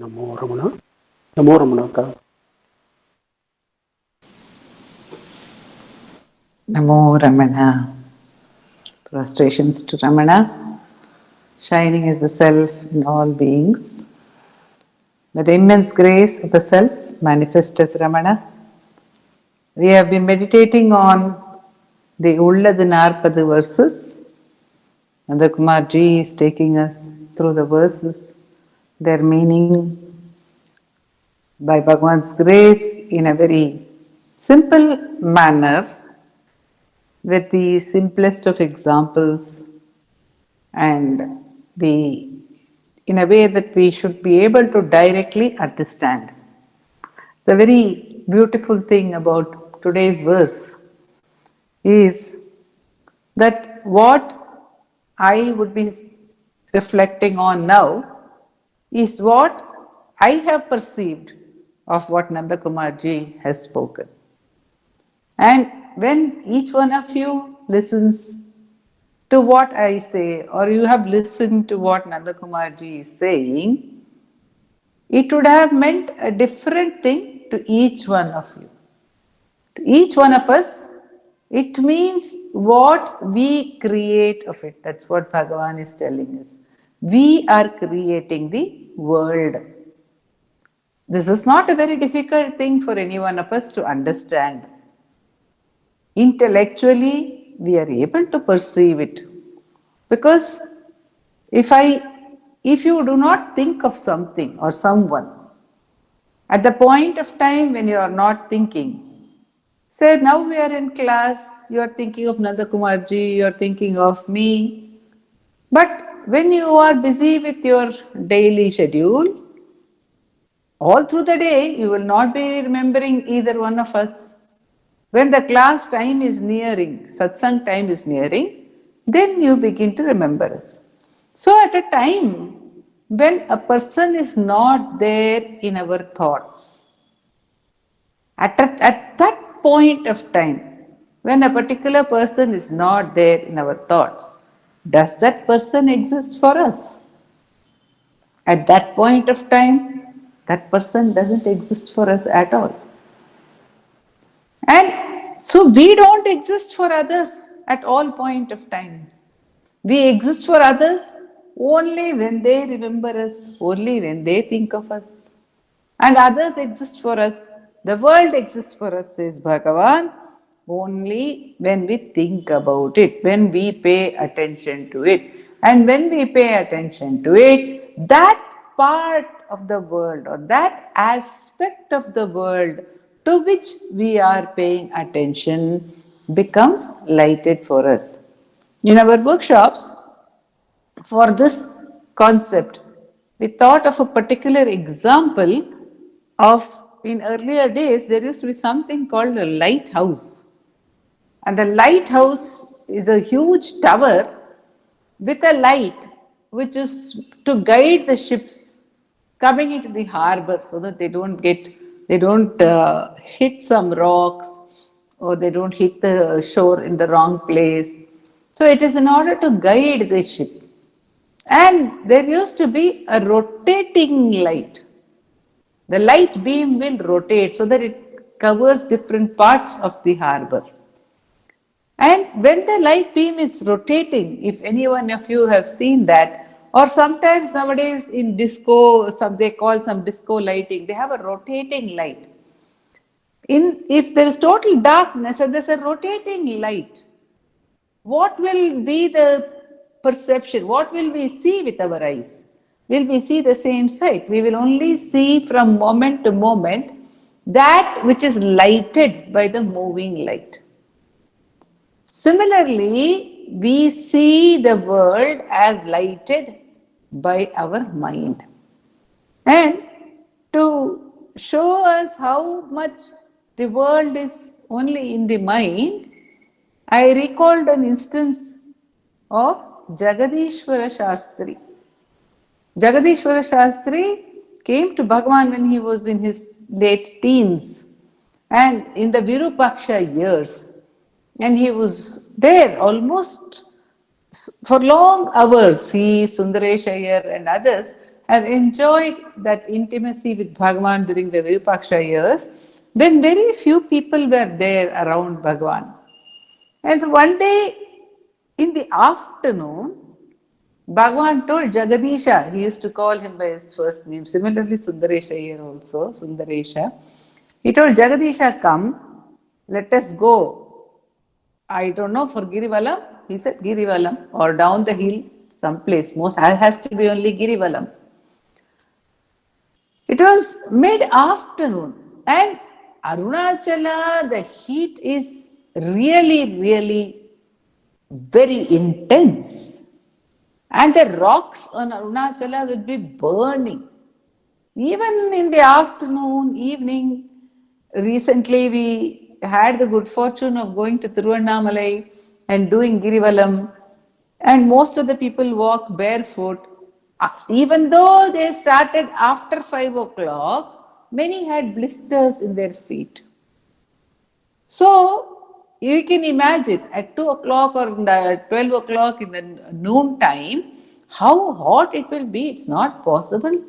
Namo Ramana. Namo Ramana ka. Namo Ramana. Prostrations to Ramana, shining as the self in all beings. With the immense grace of the self manifest as Ramana, we have been meditating on the Ulladu Narpadu verses. Nanda Kumar ji is taking us through the verses, their meaning by Bhagwan's grace in a very simple manner, with the simplest of examples and the in a way that we should be able to directly understand. The very beautiful thing about today's verse is that what I would be reflecting on now is what I have perceived of what Nanda Kumar ji has spoken. And when each one of you listens to what I say, or you have listened to what Nanda Kumar ji is saying, it would have meant a different thing to each one of you. To each one of us, it means what we create of it. That's what Bhagavan is telling us. We are creating the world. This is not a very difficult thing for any one of us to understand. Intellectually, we are able to perceive it. Because if you do not think of something or someone, at the point of time when you are not thinking, say now we are in class, you are thinking of Nanda Kumar ji, you are thinking of me. But when you are busy with your daily schedule, all through the day you will not be remembering either one of us. When the class time is nearing, satsang time is nearing, then you begin to remember us. So at a time when a person is not there in our thoughts, at that point of time, when a particular person is not there in our thoughts, does that person exist for us? At that point of time, that person doesn't exist for us at all. And so we don't exist for others at all point of time. We exist for others only when they remember us, only when they think of us. And others exist for us. The world exists for us, says Bhagavan, only when we think about it, when we pay attention to it. And when we pay attention to it, that part of the world or that aspect of the world to which we are paying attention becomes lighted for us. In our workshops, for this concept, we thought of a particular example of, in earlier days, there used to be something called a lighthouse. And the lighthouse is a huge tower with a light which is to guide the ships coming into the harbor so that they don't hit some rocks or they don't hit the shore in the wrong place. So it is in order to guide the ship. And there used to be a rotating light. The light beam will rotate so that it covers different parts of the harbor. And when the light beam is rotating, if any one of you have seen that, or sometimes nowadays in disco, they call some disco lighting, they have a rotating light. If there is total darkness and there's a rotating light, what will be the perception? What will we see with our eyes? Will we see the same sight? We will only see from moment to moment that which is lighted by the moving light. Similarly, we see the world as lighted by our mind. And to show us how much the world is only in the mind, I recalled an instance of Jagadishwara Shastri. Jagadishwara Shastri came to Bhagavan when he was in his late teens and in the Virupaksha years. And he was there almost for long hours. He, Sundaresh Iyer, and others have enjoyed that intimacy with Bhagavan during the Virupaksha years when very few people were there around Bhagavan. And so one day in the afternoon, Bhagavan told Jagadisha, he used to call him by his first name, similarly Sundaresha here also, Sundaresha. He told Jagadisha, come, let us go. I don't know, for Girivalam, he said Girivalam, or down the hill, someplace, most has to be only Girivalam. It was mid-afternoon and Arunachala, the heat is really very intense. And the rocks on Arunachala will be burning. Even in the afternoon, evening, recently we had the good fortune of going to Tiruvannamalai and doing Girivalam, and most of the people walk barefoot. Even though they started after 5 o'clock, many had blisters in their feet. So you can imagine at 2 o'clock or 12 o'clock in the noon time, how hot it will be. It's not possible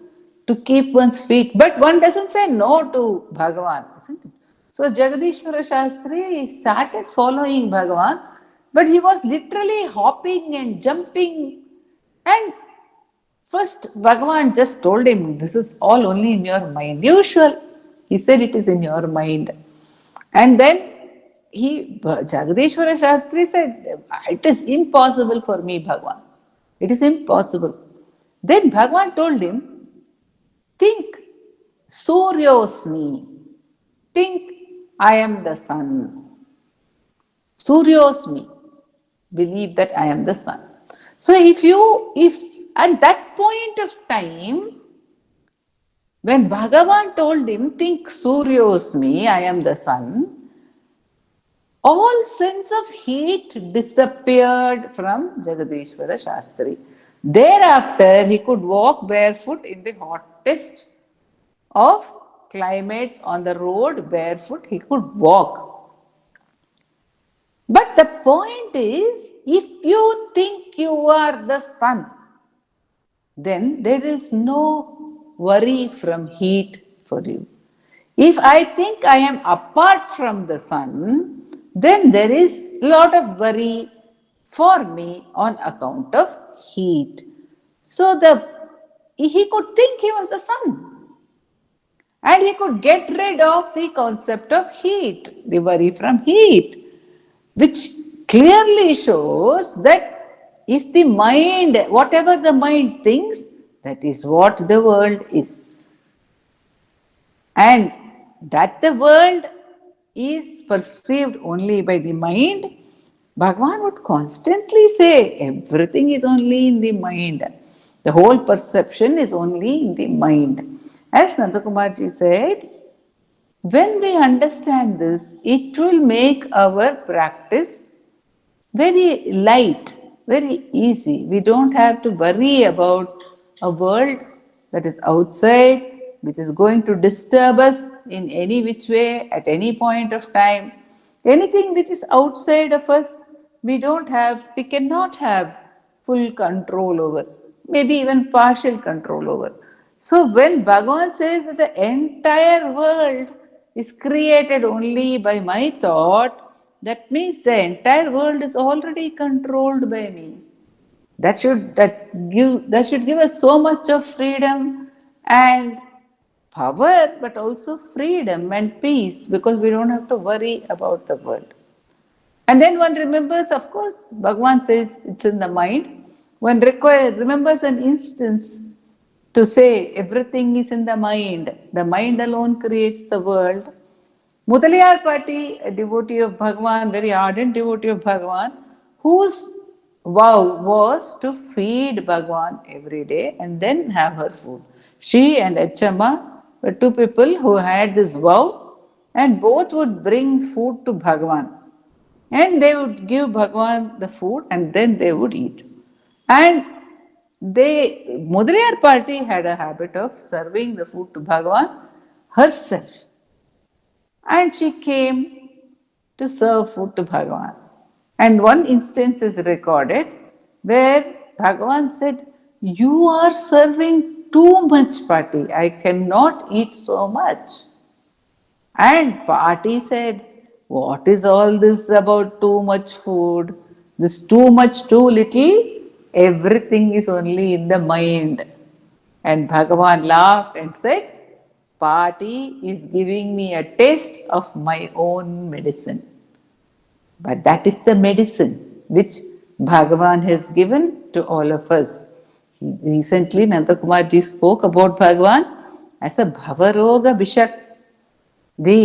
to keep one's feet. But one doesn't say no to Bhagavan, isn't it? So Jagadishwara Shastri started following Bhagavan, but he was literally hopping and jumping. And first Bhagavan just told him, this is all only in your mind. Usual. He said it is in your mind. And then Jagadishwara Shastri said, it is impossible for me, Bhagavan. It is impossible. Then Bhagavan told him, think Suryosmi. Think I am the sun. Suryosmi. Believe that I am the sun. So if at that point of time, when Bhagavan told him, think Suryosmi, I am the sun, all sense of heat disappeared from Jagadishwara Shastri. Thereafter, he could walk barefoot in the hottest of climates on the road, barefoot, he could walk. But the point is, if you think you are the sun, then there is no worry from heat for you. If I think I am apart from the sun, then there is a lot of worry for me on account of heat. So he could think he was the sun. And he could get rid of the concept of heat, the worry from heat, which clearly shows that if the mind, whatever the mind thinks, that is what the world is. And that the world is perceived only by the mind, Bhagavan would constantly say, everything is only in the mind. The whole perception is only in the mind. As Nandakumarji said, when we understand this, it will make our practice very light, very easy. We don't have to worry about a world that is outside, which is going to disturb us in any which way at any point of time. Anything which is outside of us, we cannot have full control over, maybe even partial control over. So when Bhagavan says that the entire world is created only by my thought, that means the entire world is already controlled by me. That should give us so much of freedom and power, but also freedom and peace, because we don't have to worry about the world. And then one remembers, of course, Bhagavan says it's in the mind. One remembers an instance to say everything is in the mind. The mind alone creates the world. Mudaliyar Patti, a devotee of Bhagavan, very ardent devotee of Bhagavan, whose vow was to feed Bhagavan every day and then have her food. She and Echama were two people who had this vow and both would bring food to Bhagavan. And they would give Bhagavan the food and then they would eat. And Mudaliyar party had a habit of serving the food to Bhagavan herself. And she came to serve food to Bhagavan. And one instance is recorded where Bhagavan said, "You are serving too much party. I cannot eat so much." And party said, "What is all this about too much food? This too much, too little? Everything is only in the mind." And Bhagavan laughed and said, "Party is giving me a taste of my own medicine." But that is the medicine which Bhagavan has given to all of us. Recently, Nanda Kumarji spoke about Bhagavan as a Bhavaroga Bishak, the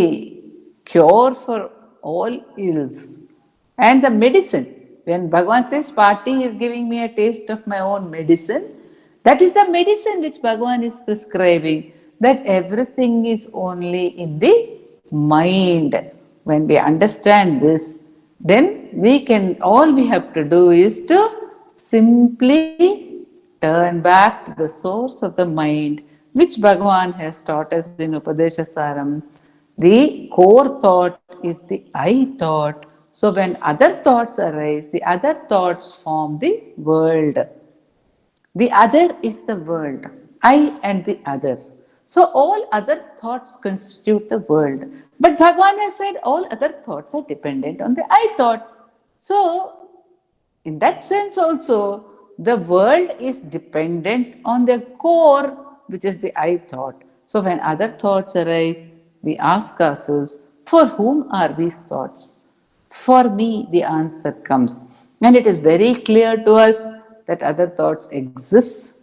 cure for all ills. And the medicine, when Bhagavan says, "Party is giving me a taste of my own medicine," that is the medicine which Bhagavan is prescribing, that everything is only in the mind. When we understand this, then all we have to do is to simply turn back to the source of the mind, which Bhagavan has taught us in Upadeshasaram. The core thought is the I thought. So when other thoughts arise, the other thoughts form the world. The other is the world, I and the other. So all other thoughts constitute the world. But Bhagavan has said all other thoughts are dependent on the I thought. So in that sense also, the world is dependent on the core, which is the I thought. So when other thoughts arise, we ask ourselves, for whom are these thoughts? For me, the answer comes. And it is very clear to us that other thoughts exist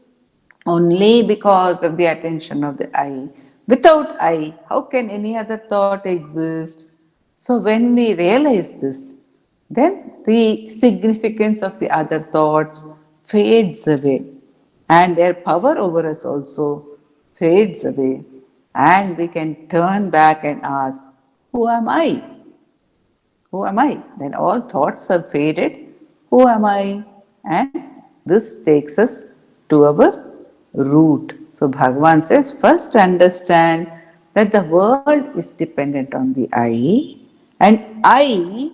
only because of the attention of the I. Without I, how can any other thought exist? So when we realize this, then the significance of the other thoughts fades away, and their power over us also fades away, and we can turn back and ask, "Who am I? Who am I?" Then all thoughts have faded. Who am I? And this takes us to our root. So Bhagavan says, first understand that the world is dependent on the I, and I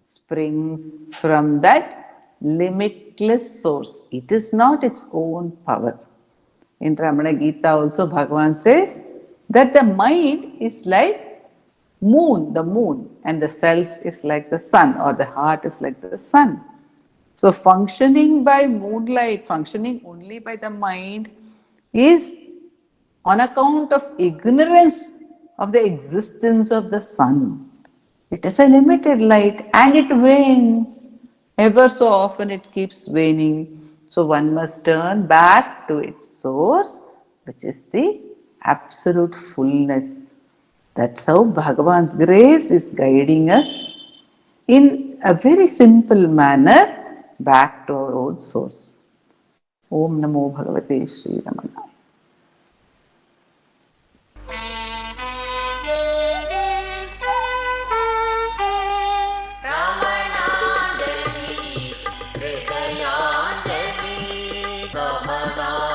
springs from that limitless source. It is not its own power. In Ramana Gita also Bhagavan says that the mind is like the moon, and the self is like the sun, or the heart is like the sun. So functioning by moonlight, functioning only by the mind is on account of ignorance of the existence of the sun. It is a limited light and it wanes. Ever so often it keeps waning. So one must turn back to its source, which is the absolute fullness. That's how Bhagavan's grace is guiding us in a very simple manner back to our own source. Om Namo Bhagavate Sri Ramana. Ramananjali, Hridayanjali, Ramana.